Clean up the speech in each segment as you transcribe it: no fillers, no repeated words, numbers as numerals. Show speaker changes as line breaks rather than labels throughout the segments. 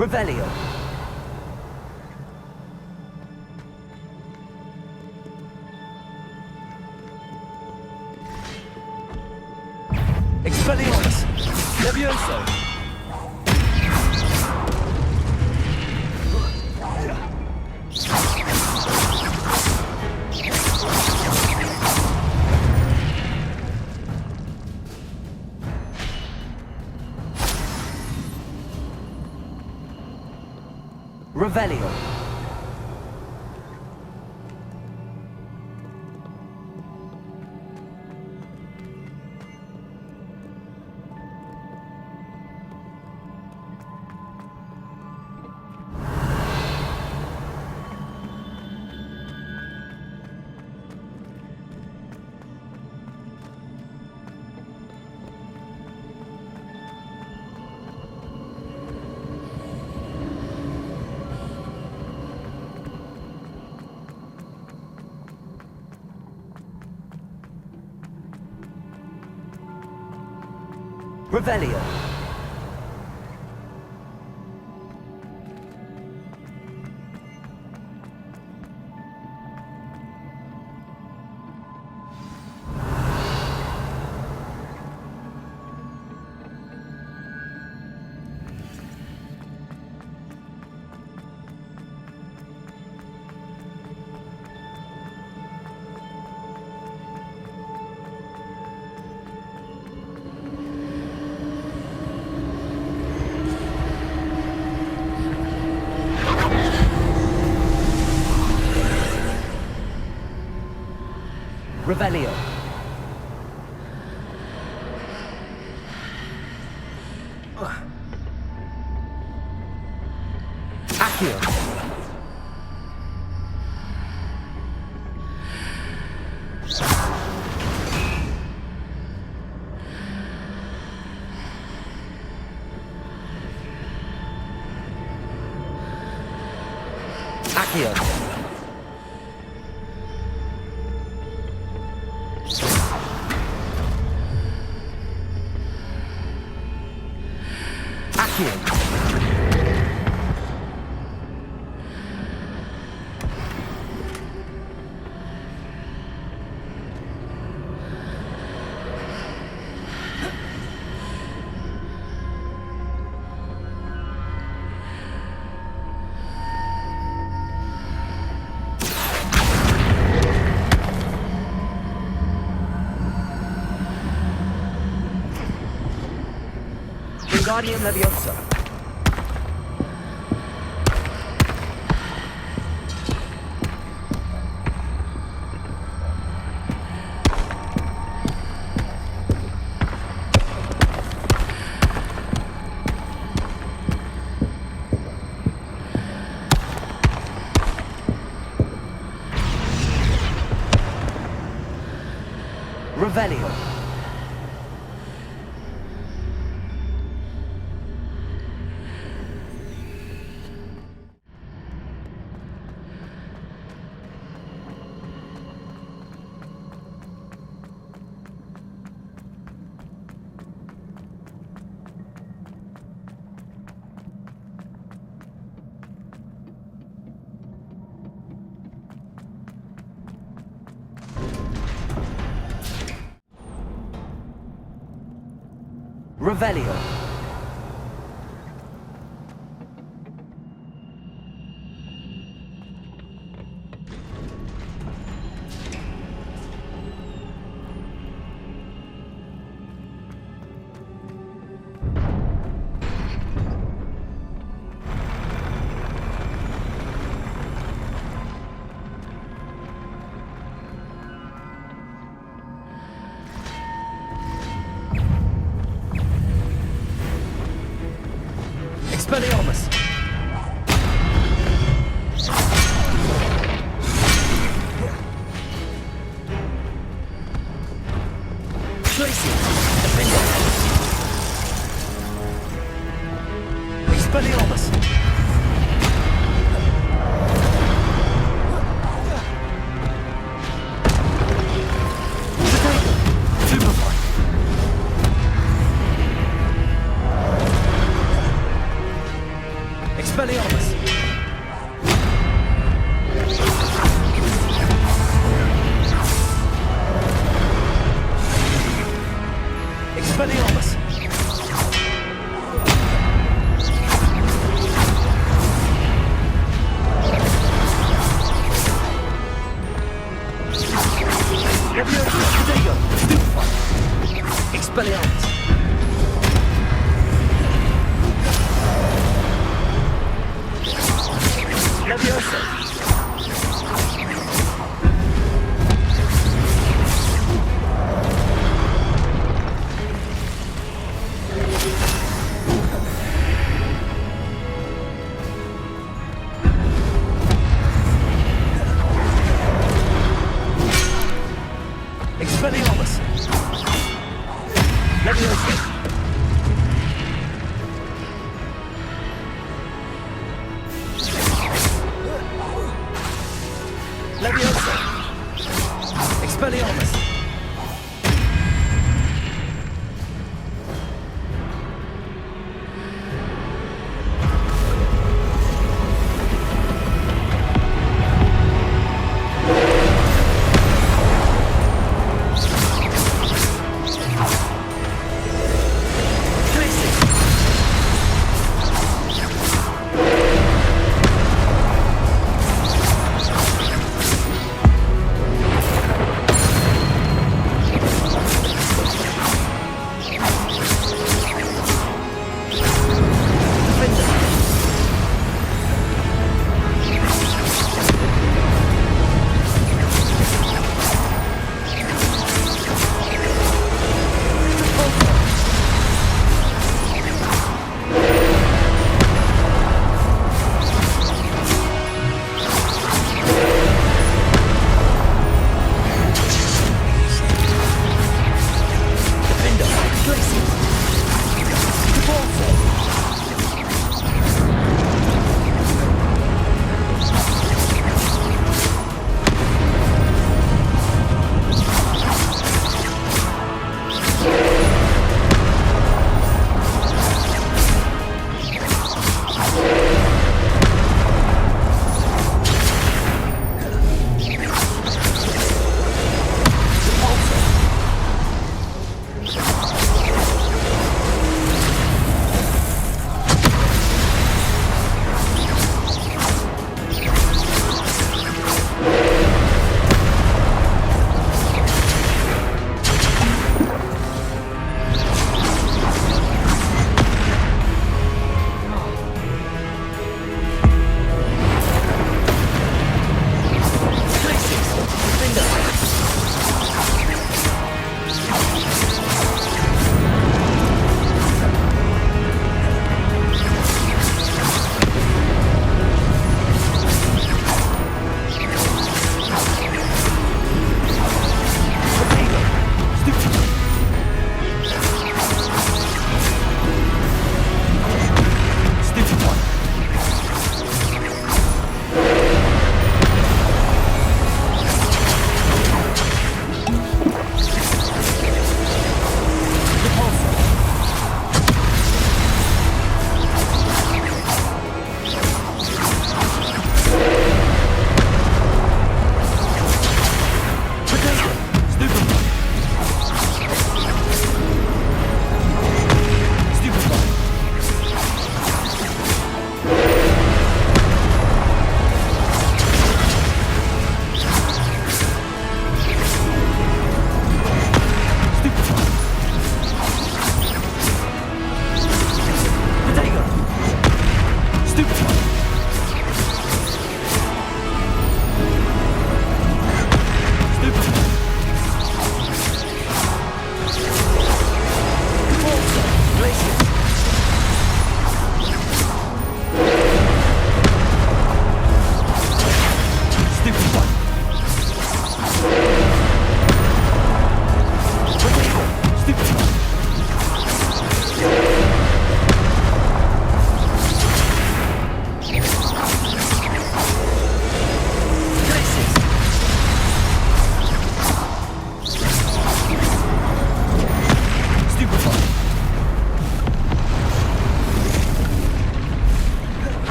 Revelio. Expelliarmus. Levioso. Revelio. Revelio. Revelio. Accio. Accio. Guardian Leviosa. Revelio. Revelio. Expelliarmus! Expelliarmus! Leviosa! There you go! Stupefy! Expelliarmus! Leviosa! Expelliarmus! Leviosa!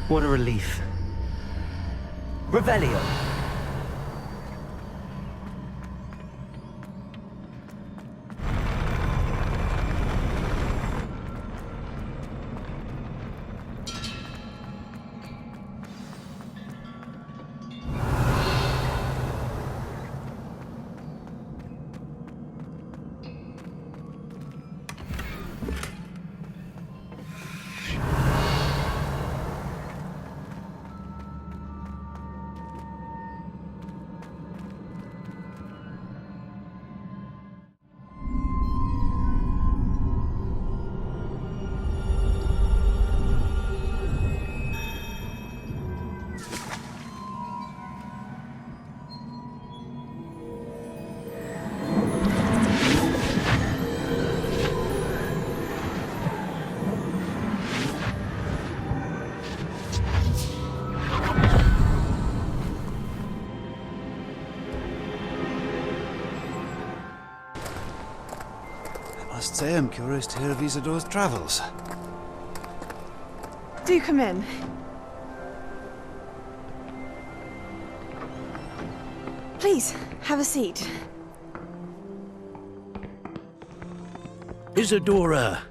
What a relief. Revelio.
I must say I'm curious to hear of Isadora's travels.
Do come in. Please, have a seat.
Isadora,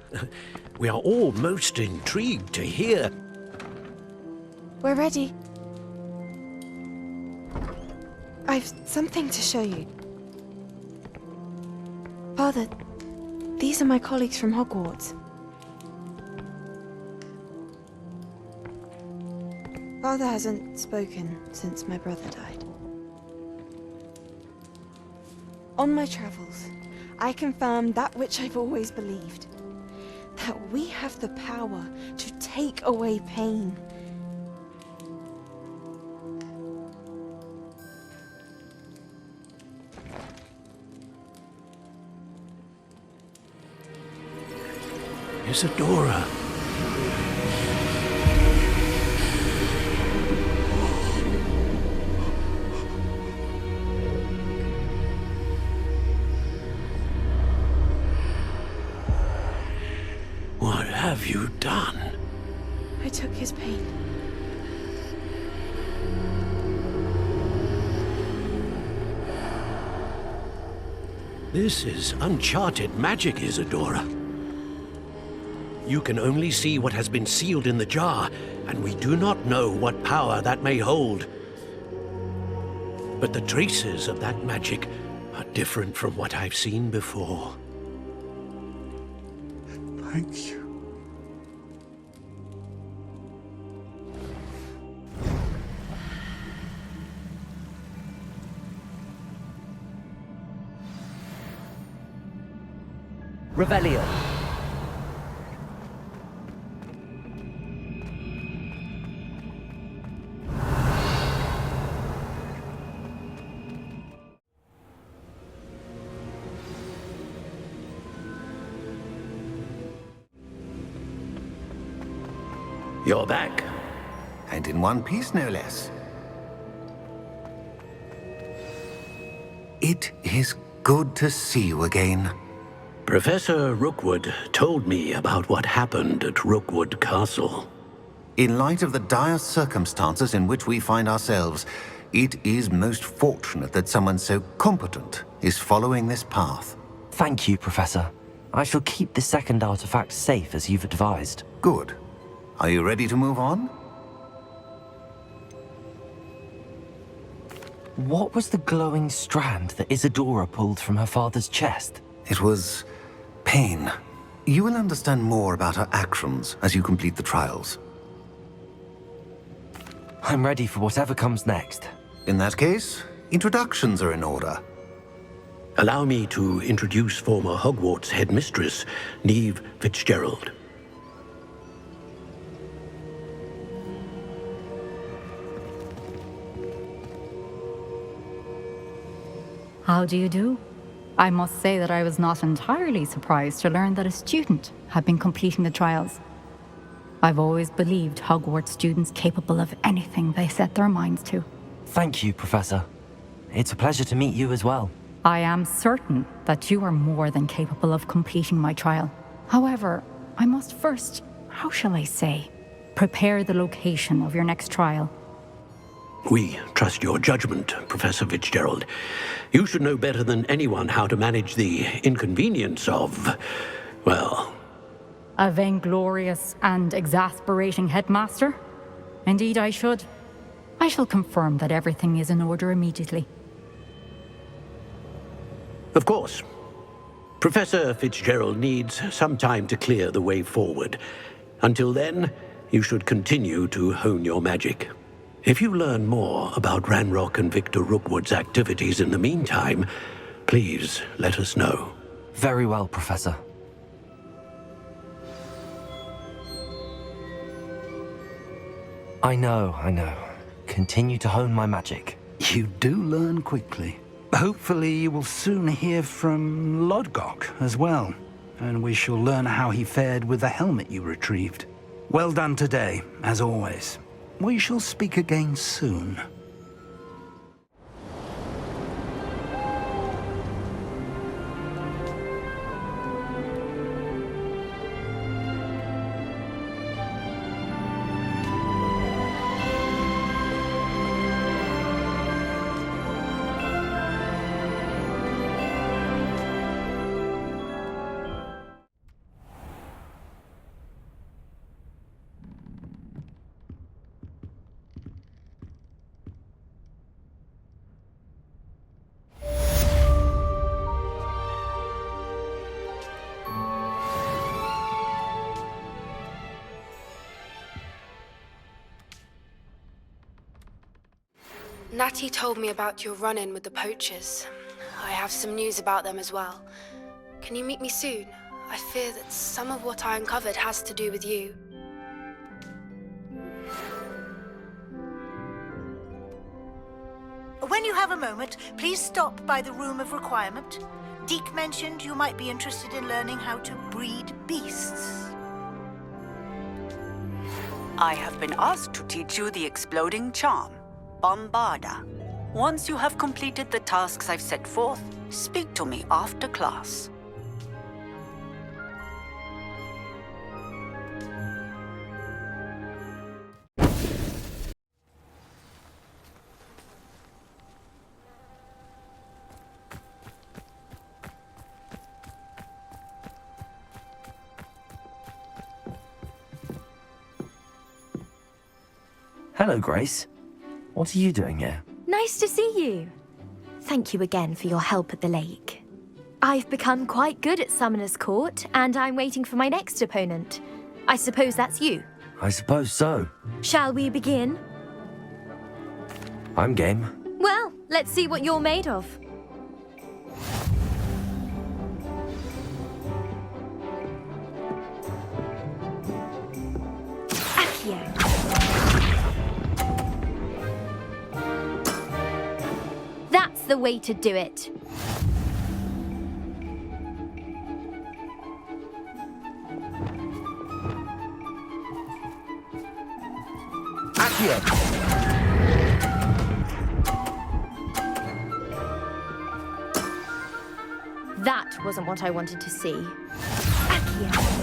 we are all most intrigued to hear.
We're ready. I've something to show you. Father, these are my colleagues from Hogwarts. Father hasn't spoken since my brother died. On my travels, I confirmed that which I've always believed. That we have the power to take away pain.
Isadora. What have you done?
I took his pain.
This is uncharted magic, Isadora. You can only see what has been sealed in the jar, and we do not know what power that may hold. But the traces of that magic are different from what I've seen before.
Thank you.
Revelio.
You're back.
And in one piece, no less. It is good to see you again.
Professor Rookwood told me about what happened at Rookwood Castle.
In light of the dire circumstances in which we find ourselves, it is most fortunate that someone so competent is following this path.
Thank you, Professor. I shall keep the second artifact safe as you've advised.
Good. Are you ready to move on?
What was the glowing strand that Isadora pulled from her father's chest?
It was pain. You will understand more about her actions as you complete the trials.
I'm ready for whatever comes next.
In that case, introductions are in order.
Allow me to introduce former Hogwarts headmistress, Neve Fitzgerald.
How do you do? I must say that I was not entirely surprised to learn that a student had been completing the trials. I've always believed Hogwarts students capable of anything they set their minds to.
Thank you, Professor. It's a pleasure to meet you as well.
I am certain that you are more than capable of completing my trial. However, I must first, how shall I say, Prepare the location of your next trial.
We trust your judgment, Professor Fitzgerald. You should know better than anyone how to manage the inconvenience of, well...
A vainglorious and exasperating headmaster? Indeed I should. I shall confirm that everything is in order immediately.
Of course. Professor Fitzgerald needs some time to clear the way forward. Until then, you should continue to hone your magic. If you learn more about Ranrock and Victor Rookwood's activities in the meantime, please let us know.
Very well, Professor. I know. Continue to hone my magic.
You do learn quickly. Hopefully you will soon hear from Lodgok as well, and we shall learn how he fared with the helmet you retrieved. Well done today, as always. We shall speak again soon.
Natty told me about your run-in with the poachers. I have some news about them as well. Can you meet me soon? I fear that some of what I uncovered has to do with you.
When you have a moment, please stop by the Room of Requirement. Deke mentioned you might be interested in learning how to breed beasts.
I have been asked to teach you the exploding charm, Bombarda. Once you have completed the tasks I've set forth, speak to me after class.
Hello, Grace. What are you doing here?
Nice to see you. Thank you again for your help at the lake. I've become quite good at Summoner's Court, and I'm waiting for my next opponent. I suppose that's you.
I suppose so.
Shall we begin?
I'm game.
Well, let's see what you're made of. Accio. That's the way to do it.
Accio.
That wasn't what I wanted to see. Accio.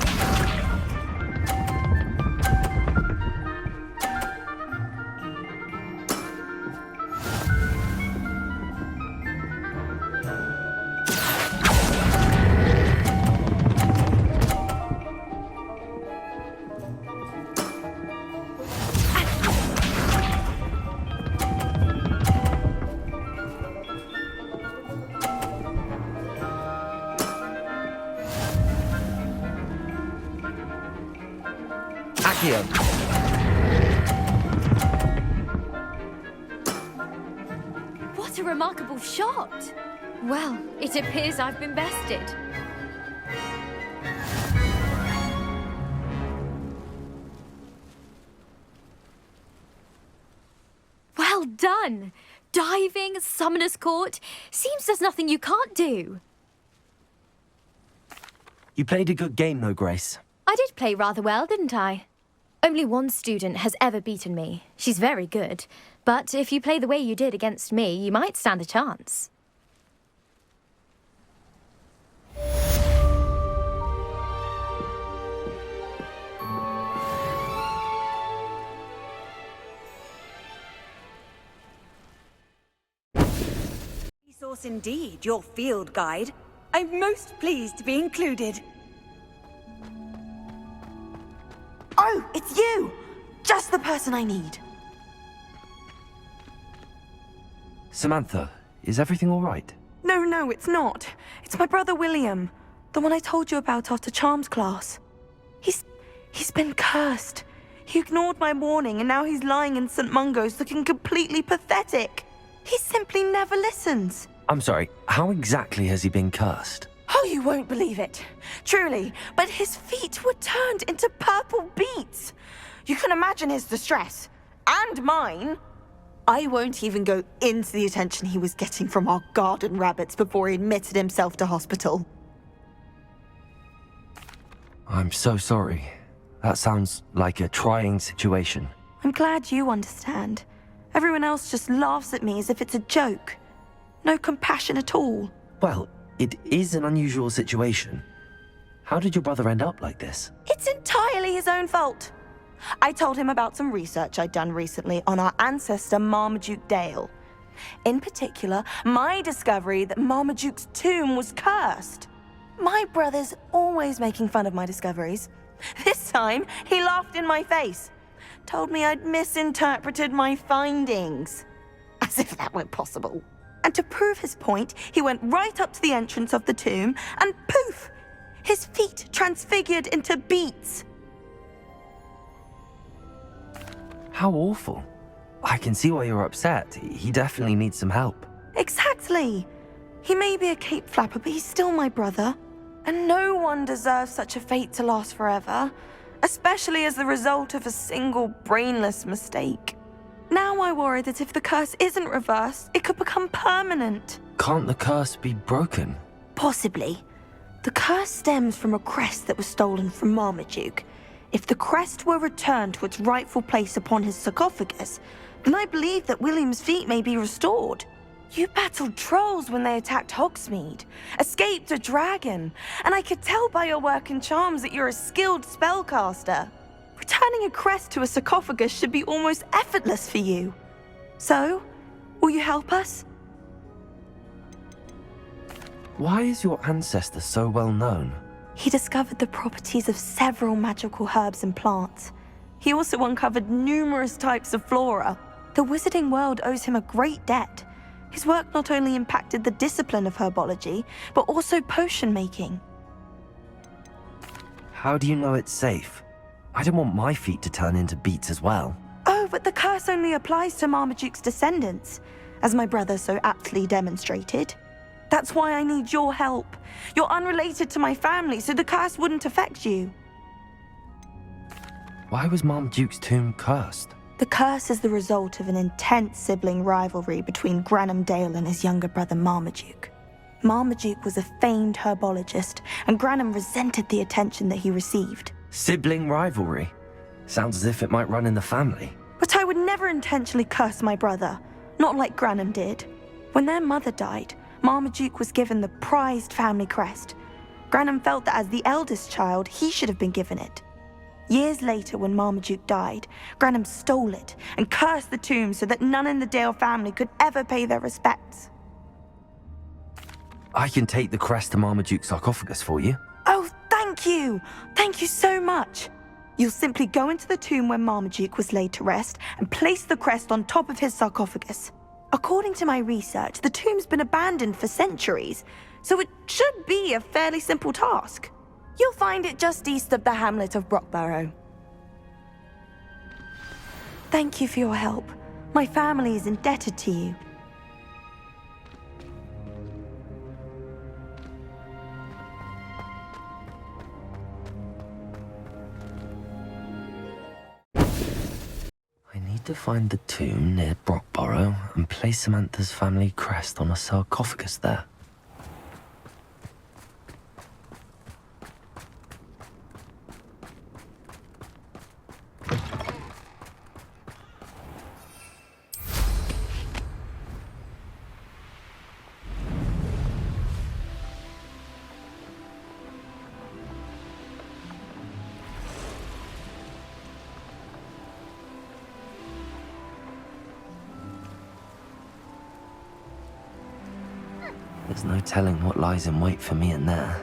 What a remarkable shot! Well, it appears I've been bested. Well done! Diving, Summoner's Court. Seems there's nothing you can't do.
You played a good game, though, Grace.
I did play rather well, didn't I? Only one student has ever beaten me. She's very good. But if you play the way you did against me, you might stand a chance.
course indeed, your field guide. I'm most pleased to be included.
Oh, it's you! Just the person I need.
Samantha, is everything all right?
No, it's not. It's my brother William. The one I told you about after Charms class. He's been cursed. He ignored my warning and now he's lying in St. Mungo's looking completely pathetic. He simply never listens.
I'm sorry, how exactly has he been cursed?
Oh, you won't believe it. Truly, but his feet were turned into purple beets. You can imagine his distress. And mine. I won't even go into the attention he was getting from our garden rabbits before he admitted himself to hospital.
I'm so sorry. That sounds like a trying situation.
I'm glad you understand. Everyone else just laughs at me as if it's a joke. No compassion at all.
Well, it is an unusual situation. How did your brother end up like this?
It's entirely his own fault. I told him about some research I'd done recently on our ancestor Marmaduke Dale. In particular, my discovery that Marmaduke's tomb was cursed. My brother's always making fun of my discoveries. This time, he laughed in my face. Told me I'd misinterpreted my findings. As if that were possible. And to prove his point, he went right up to the entrance of the tomb and poof! His feet transfigured into beets.
How awful. I can see why you're upset. He definitely needs some help.
Exactly. He may be a cape flapper, but he's still my brother. And no one deserves such a fate to last forever, especially as the result of a single brainless mistake. Now I worry that if the curse isn't reversed, it could become permanent.
Can't the curse be broken?
Possibly. The curse stems from a crest that was stolen from Marmaduke. If the crest were returned to its rightful place upon his sarcophagus, then I believe that William's feet may be restored. You battled trolls when they attacked Hogsmeade, escaped a dragon, and I could tell by your work in charms that you're a skilled spellcaster. Returning a crest to a sarcophagus should be almost effortless for you. So, will you help us?
Why is your ancestor so well known?
He discovered the properties of several magical herbs and plants. He also uncovered numerous types of flora. The wizarding world owes him a great debt. His work not only impacted the discipline of herbology, but also potion making.
How do you know it's safe? I don't want my feet to turn into beets as well.
Oh, but the curse only applies to Marmaduke's descendants, as my brother so aptly demonstrated. That's why I need your help. You're unrelated to my family, so the curse wouldn't affect you.
Why was Marmaduke's tomb cursed?
The curse is the result of an intense sibling rivalry between Granham Dale and his younger brother Marmaduke. Marmaduke was a famed herbologist, and Granham resented the attention that he received.
Sibling rivalry? Sounds as if it might run in the family.
But I would never intentionally curse my brother, not like Granham did. When their mother died, Marmaduke was given the prized family crest. Granham felt that as the eldest child, he should have been given it. Years later, when Marmaduke died, Granham stole it and cursed the tomb so that none in the Dale family could ever pay their respects.
I can take the crest to Marmaduke's sarcophagus for you.
Oh, thank you! Thank you so much! You'll simply go into the tomb where Marmaduke was laid to rest and place the crest on top of his sarcophagus. According to my research, the tomb's been abandoned for centuries, so it should be a fairly simple task. You'll find it just east of the hamlet of Brockborough. Thank you for your help. My family is indebted to you.
I need to find the tomb near Brockborough and place Samantha's family crest on a sarcophagus there. There's no telling what lies in wait for me in there.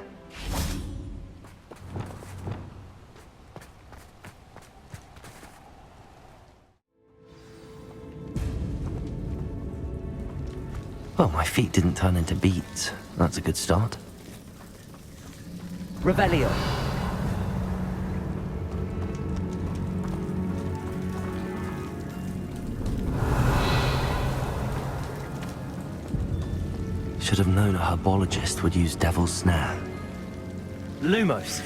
Well, my feet didn't turn into beets. That's a good start.
Revelio.
Should have known a herbologist would use Devil's Snare.
Lumos.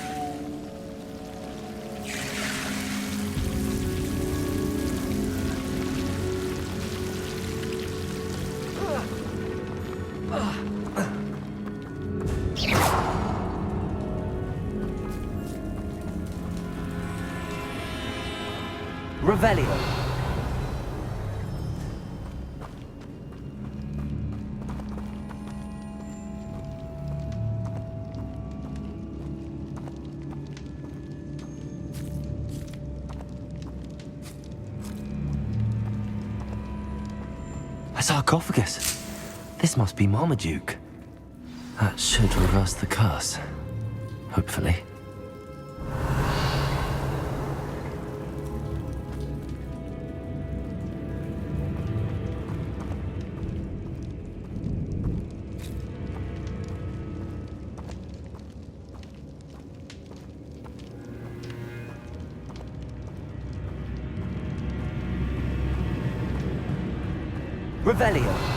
Revelio.
A sarcophagus. This must be Marmaduke. That should reverse the curse. Hopefully.
Revelio.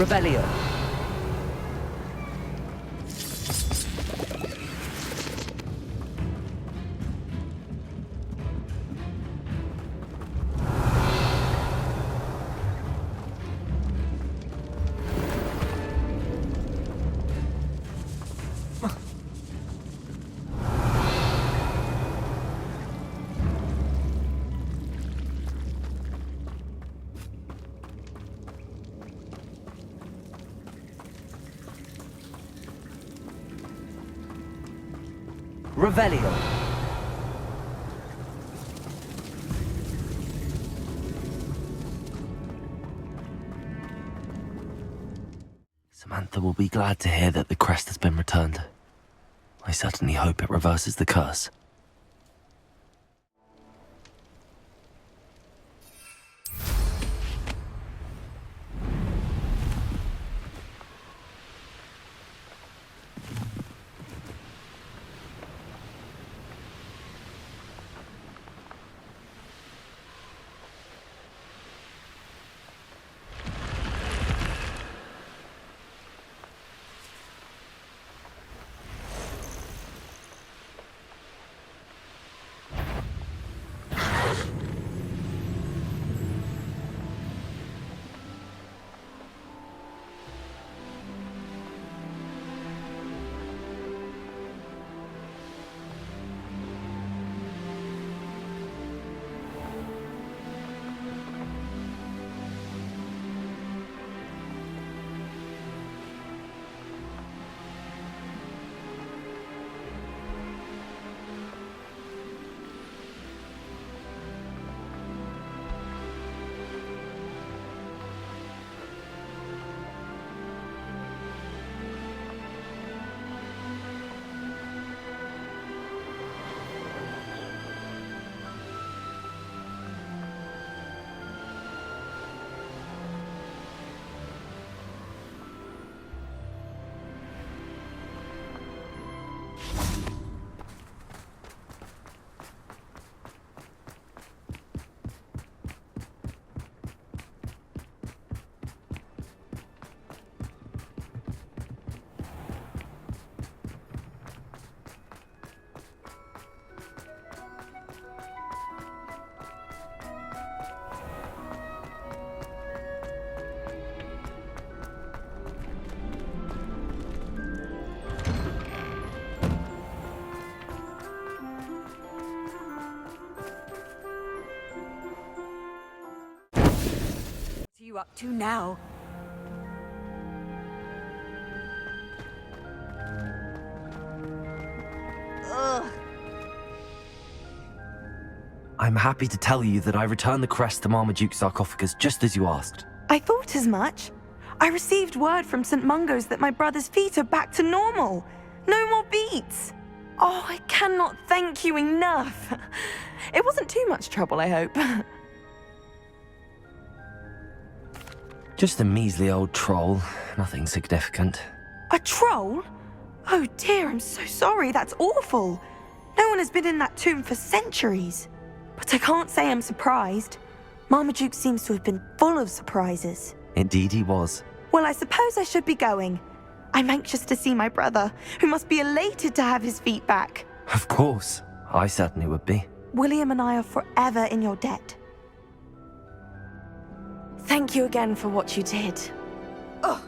Revelio. Revelio.
Samantha will be glad to hear that the crest has been returned. I certainly hope it reverses the curse.
up to now? Ugh.
I'm happy to tell you that I returned the crest to Marmaduke's sarcophagus just as you asked.
I thought as much. I received word from St. Mungo's that my brother's feet are back to normal. No more beats. Oh, I cannot thank you enough. It wasn't too much trouble, I hope.
Just a measly old troll, nothing significant.
A troll? Oh dear, I'm so sorry, that's awful. No one has been in that tomb for centuries. But I can't say I'm surprised. Marmaduke seems to have been full of surprises.
Indeed he was.
Well, I suppose I should be going. I'm anxious to see my brother, who must be elated to have his feet back.
Of course, I certainly would be.
William and I are forever in your debt. Thank you again for what you did.
Ugh.